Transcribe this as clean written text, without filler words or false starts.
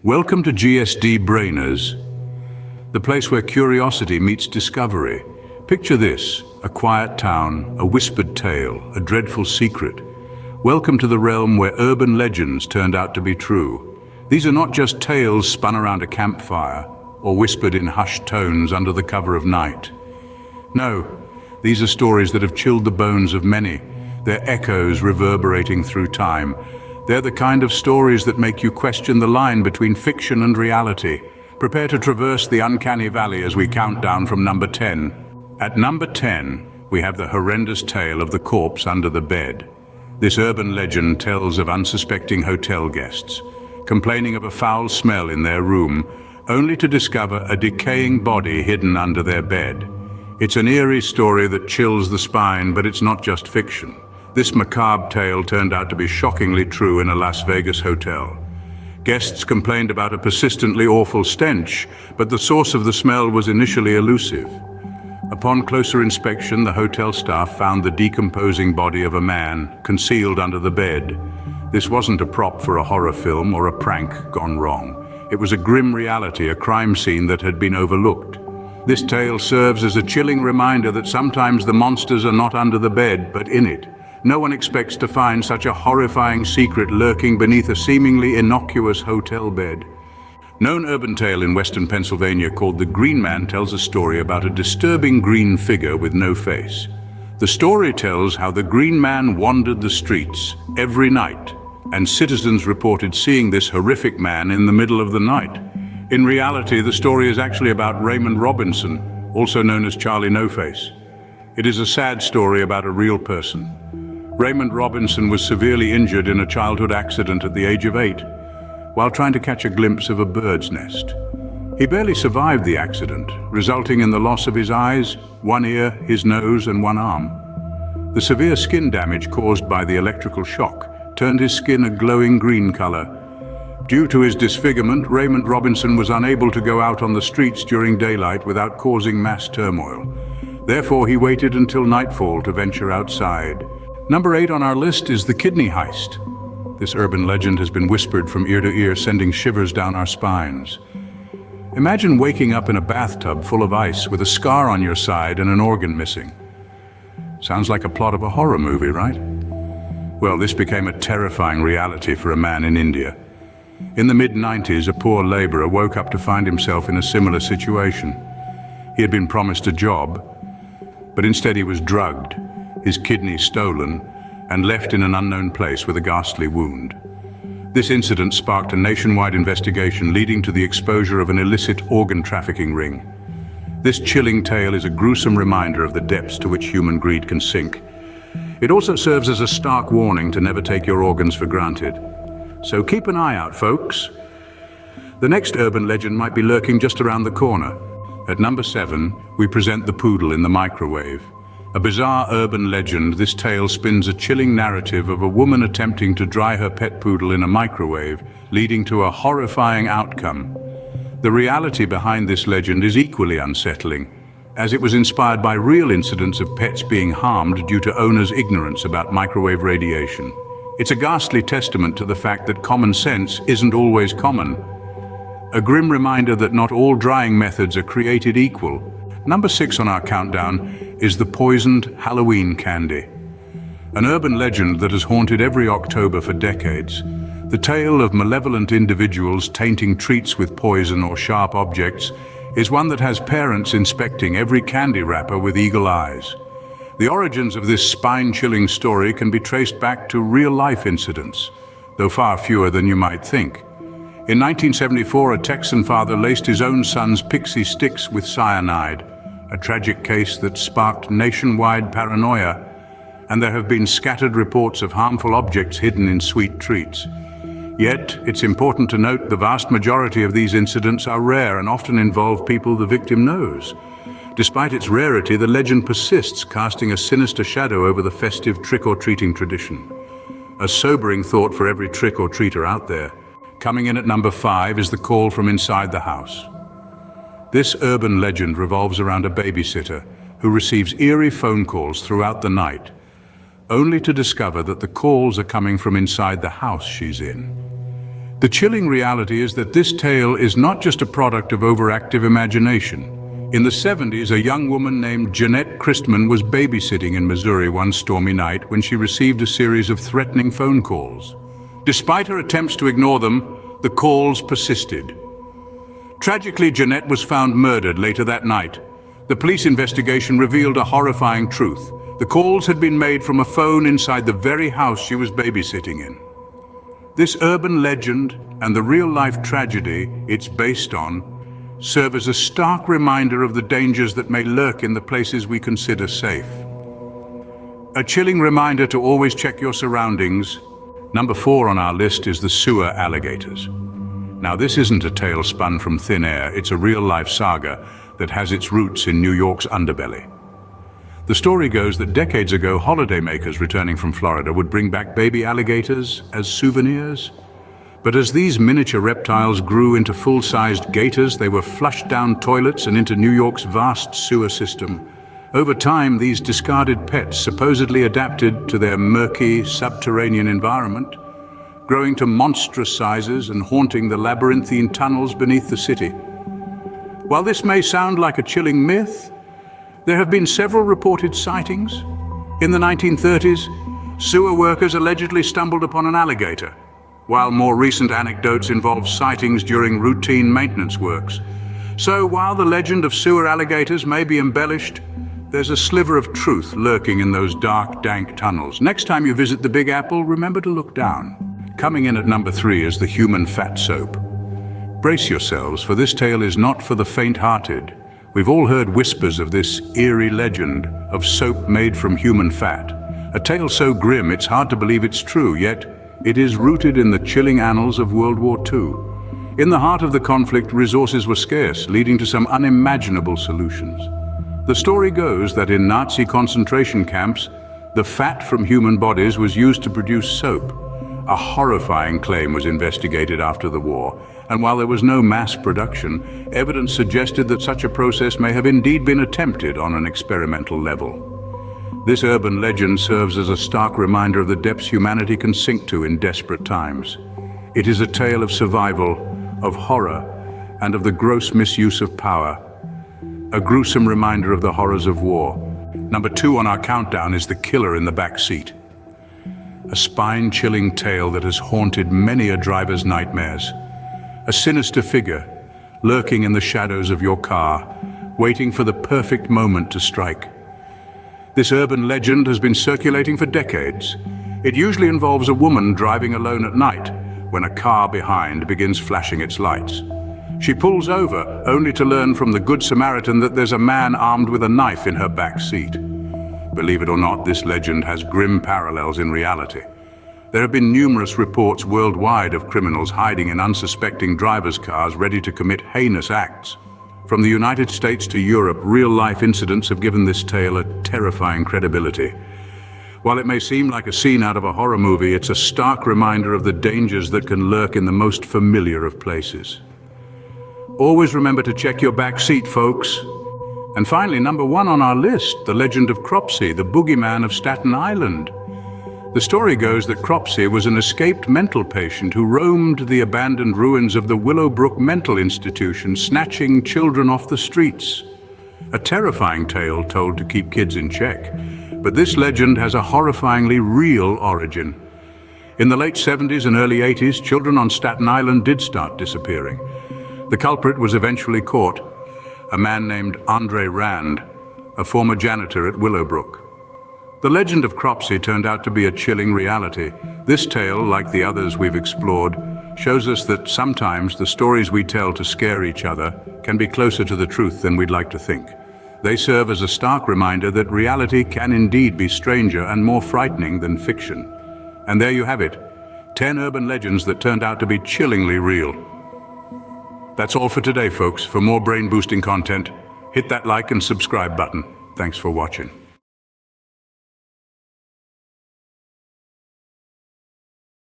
Welcome to GSD Brainers, the place where curiosity meets discovery. Picture this, a quiet town, a whispered tale, a dreadful secret. Welcome to the realm where urban legends turned out to be true. These are not just tales spun around a campfire or whispered in hushed tones under the cover of night. No, these are stories that have chilled the bones of many, their echoes reverberating through time. They're the kind of stories that make you question the line between fiction and reality. Prepare to traverse the uncanny valley as we count down from number 10. At number 10, we have the horrendous tale of the corpse under the bed. This urban legend tells of unsuspecting hotel guests, complaining of a foul smell in their room, only to discover a decaying body hidden under their bed. It's an eerie story that chills the spine, but it's not just fiction. This macabre tale turned out to be shockingly true in a Las Vegas hotel. Guests complained about a persistently awful stench, but the source of the smell was initially elusive. Upon closer inspection, the hotel staff found the decomposing body of a man concealed under the bed. This wasn't a prop for a horror film or a prank gone wrong. It was a grim reality, a crime scene that had been overlooked. This tale serves as a chilling reminder that sometimes the monsters are not under the bed, but in it. No one expects to find such a horrifying secret lurking beneath a seemingly innocuous hotel bed. Known urban tale in western Pennsylvania called The Green Man tells a story about a disturbing green figure with no face. The story tells how the Green Man wandered the streets every night, and citizens reported seeing this horrific man in the middle of the night. In reality, the story is actually about Raymond Robinson, also known as Charlie No Face. It is a sad story about a real person. Raymond Robinson was severely injured in a childhood accident at the age of 8, while trying to catch a glimpse of a bird's nest. He barely survived the accident, resulting in the loss of his eyes, one ear, his nose, and one arm. The severe skin damage caused by the electrical shock turned his skin a glowing green color. Due to his disfigurement, Raymond Robinson was unable to go out on the streets during daylight without causing mass turmoil. Therefore, he waited until nightfall to venture outside. Number 8 on our list is the Kidney Heist. This urban legend has been whispered from ear to ear, sending shivers down our spines. Imagine waking up in a bathtub full of ice with a scar on your side and an organ missing. Sounds like a plot of a horror movie, right? Well, this became a terrifying reality for a man in India. In the mid-90s, a poor laborer woke up to find himself in a similar situation. He had been promised a job, but instead he was drugged, his kidney stolen, and left in an unknown place with a ghastly wound. This incident sparked a nationwide investigation leading to the exposure of an illicit organ trafficking ring. This chilling tale is a gruesome reminder of the depths to which human greed can sink. It also serves as a stark warning to never take your organs for granted. So keep an eye out, folks. The next urban legend might be lurking just around the corner. At number 7, we present the Poodle in the microwave. A bizarre urban legend, this tale spins a chilling narrative of a woman attempting to dry her pet poodle in a microwave, leading to a horrifying outcome. The reality behind this legend is equally unsettling, as it was inspired by real incidents of pets being harmed due to owners' ignorance about microwave radiation. It's a ghastly testament to the fact that common sense isn't always common. A grim reminder that not all drying methods are created equal. Number 6 on our countdown is the poisoned Halloween candy. An urban legend that has haunted every October for decades. The tale of malevolent individuals tainting treats with poison or sharp objects is one that has parents inspecting every candy wrapper with eagle eyes. The origins of this spine-chilling story can be traced back to real-life incidents, though far fewer than you might think. In 1974, a Texan father laced his own son's pixie sticks with cyanide, a tragic case that sparked nationwide paranoia, and there have been scattered reports of harmful objects hidden in sweet treats. Yet, it's important to note the vast majority of these incidents are rare and often involve people the victim knows. Despite its rarity, the legend persists, casting a sinister shadow over the festive trick-or-treating tradition. A sobering thought for every trick-or-treater out there. Coming in at number 5 is the call from inside the house. This urban legend revolves around a babysitter who receives eerie phone calls throughout the night, only to discover that the calls are coming from inside the house she's in. The chilling reality is that this tale is not just a product of overactive imagination. In the 70s, a young woman named Jeanette Christman was babysitting in Missouri one stormy night when she received a series of threatening phone calls. Despite her attempts to ignore them, the calls persisted. Tragically, Jeanette was found murdered later that night. The police investigation revealed a horrifying truth. The calls had been made from a phone inside the very house she was babysitting in. This urban legend and the real-life tragedy it's based on serve as a stark reminder of the dangers that may lurk in the places we consider safe. A chilling reminder to always check your surroundings. Number 4 on our list is the Sewer Alligators. Now, this isn't a tale spun from thin air. It's a real-life saga that has its roots in New York's underbelly. The story goes that decades ago, holidaymakers returning from Florida would bring back baby alligators as souvenirs. But as these miniature reptiles grew into full-sized gators, they were flushed down toilets and into New York's vast sewer system. Over time, these discarded pets supposedly adapted to their murky, subterranean environment, growing to monstrous sizes and haunting the labyrinthine tunnels beneath the city. While this may sound like a chilling myth, there have been several reported sightings. In the 1930s, sewer workers allegedly stumbled upon an alligator, while more recent anecdotes involve sightings during routine maintenance works. So while the legend of sewer alligators may be embellished, there's a sliver of truth lurking in those dark, dank tunnels. Next time you visit the Big Apple, remember to look down. Coming in at number 3 is the human fat soap. Brace yourselves, for this tale is not for the faint-hearted. We've all heard whispers of this eerie legend of soap made from human fat. A tale so grim it's hard to believe it's true, yet it is rooted in the chilling annals of World War II. In the heart of the conflict, resources were scarce, leading to some unimaginable solutions. The story goes that in Nazi concentration camps, the fat from human bodies was used to produce soap. A horrifying claim was investigated after the war, and while there was no mass production, evidence suggested that such a process may have indeed been attempted on an experimental level. This urban legend serves as a stark reminder of the depths humanity can sink to in desperate times. It is a tale of survival, of horror, and of the gross misuse of power. A gruesome reminder of the horrors of war. Number 2 on our countdown is The Killer in the Backseat. A spine-chilling tale that has haunted many a driver's nightmares. A sinister figure, lurking in the shadows of your car, waiting for the perfect moment to strike. This urban legend has been circulating for decades. It usually involves a woman driving alone at night, when a car behind begins flashing its lights. She pulls over, only to learn from the Good Samaritan that there's a man armed with a knife in her back seat. Believe it or not, this legend has grim parallels in reality. There have been numerous reports worldwide of criminals hiding in unsuspecting drivers' cars ready to commit heinous acts. From the United States to Europe, real-life incidents have given this tale a terrifying credibility. While it may seem like a scene out of a horror movie, it's a stark reminder of the dangers that can lurk in the most familiar of places. Always remember to check your back seat, folks. And finally, number 1 on our list, the legend of Cropsey, the boogeyman of Staten Island. The story goes that Cropsey was an escaped mental patient who roamed the abandoned ruins of the Willowbrook Mental Institution, snatching children off the streets. A terrifying tale told to keep kids in check. But this legend has a horrifyingly real origin. In the late 70s and early 80s, children on Staten Island did start disappearing. The culprit was eventually caught, a man named Andre Rand, a former janitor at Willowbrook. The legend of Cropsey turned out to be a chilling reality. This tale, like the others we've explored, shows us that sometimes the stories we tell to scare each other can be closer to the truth than we'd like to think. They serve as a stark reminder that reality can indeed be stranger and more frightening than fiction. And there you have it, 10 urban legends that turned out to be chillingly real. That's all for today, folks. For more brain-boosting content, hit that like and subscribe button. Thanks for watching.